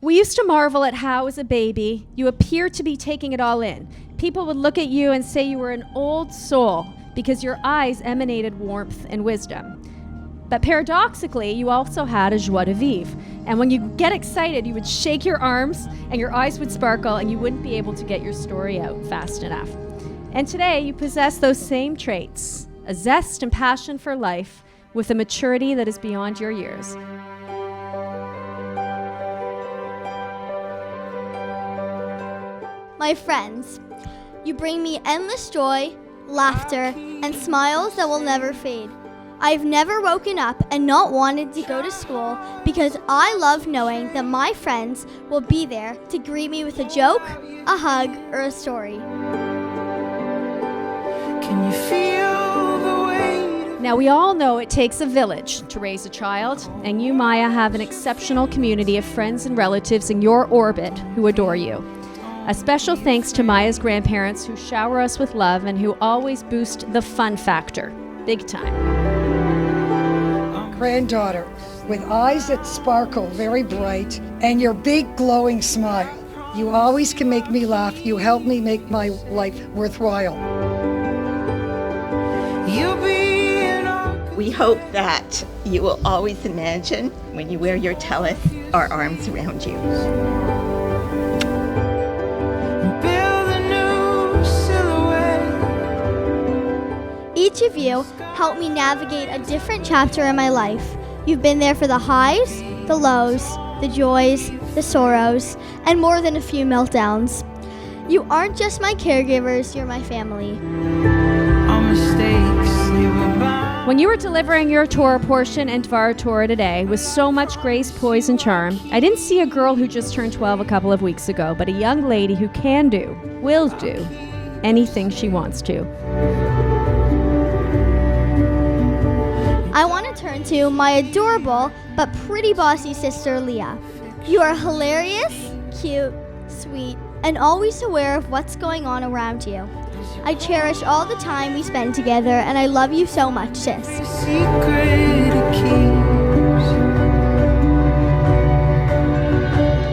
We used to marvel at how, as a baby, you appeared to be taking it all in. People would look at you and say you were an old soul because your eyes emanated warmth and wisdom. But paradoxically, you also had a joie de vivre. And when you get excited, you would shake your arms and your eyes would sparkle and you wouldn't be able to get your story out fast enough. And today, you possess those same traits, a zest and passion for life with a maturity that is beyond your years. My friends, you bring me endless joy, laughter, and smiles that will never fade. I've never woken up and not wanted to go to school because I love knowing that my friends will be there to greet me with a joke, a hug, or a story. Can you feel the weight? Now, we all know it takes a village to raise a child, and you, Maya, have an exceptional community of friends and relatives in your orbit who adore you. A special thanks to Maya's grandparents who shower us with love and who always boost the fun factor, big time. Granddaughter, with eyes that sparkle very bright and your big glowing smile. You always can make me laugh. You help me make my life worthwhile. We hope that you will always imagine when you wear your talith, our arms around you. Each of you helped me navigate a different chapter in my life. You've been there for the highs, the lows, the joys, the sorrows, and more than a few meltdowns. You aren't just my caregivers, you're my family. When you were delivering your Torah portion and Dvar Torah today with so much grace, poise, and charm, I didn't see a girl who just turned 12 a couple of weeks ago, but a young lady who can do, will do, anything she wants to. I want to turn to my adorable but pretty bossy sister, Leah. You are hilarious, cute, sweet, and always aware of what's going on around you. I cherish all the time we spend together, and I love you so much, sis.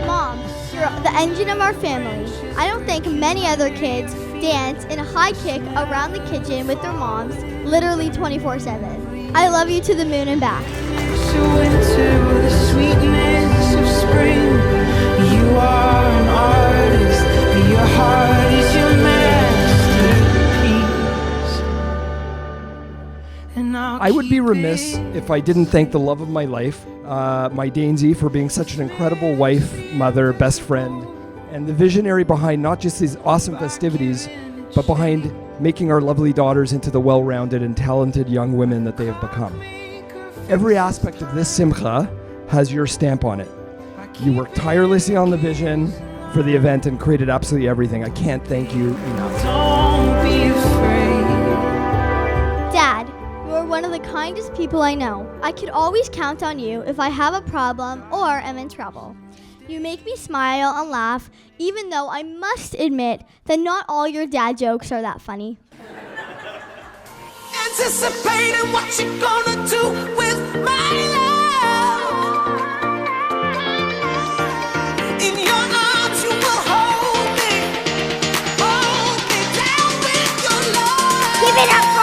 Mom, you're the engine of our family. I don't think many other kids dance in a high kick around the kitchen with their moms, literally 24/7. I love you to the moon and back. The sweetness of spring. You are an artist. Your heart is your masterpiece. I would be remiss if I didn't thank the love of my life, my Dainsy, for being such an incredible wife, mother, best friend, and the visionary behind not just these awesome festivities, but behind making our lovely daughters into the well-rounded and talented young women that they have become. Every aspect of this simcha has your stamp on it. You worked tirelessly on the vision for the event and created absolutely everything. I can't thank you enough. Don't be afraid. Dad, you are one of the kindest people I know. I could always count on you if I have a problem or am in trouble. You make me smile and laugh, even though I must admit that not all your dad jokes are that funny. Anticipating what you're gonna do with my love. In your arms you will hold me down with your love. Give it up for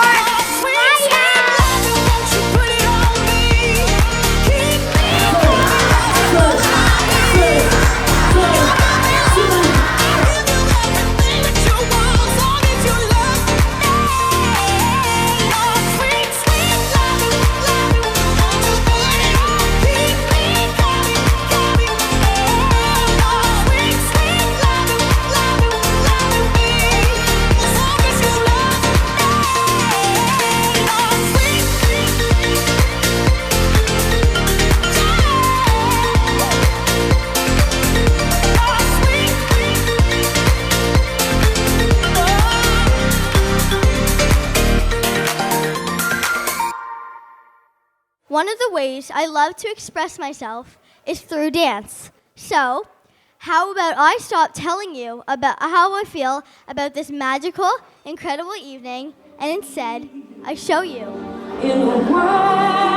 One of the ways I love to express myself is through dance. So, how about I stop telling you about how I feel about this magical, incredible evening, and instead, I show you. In the world.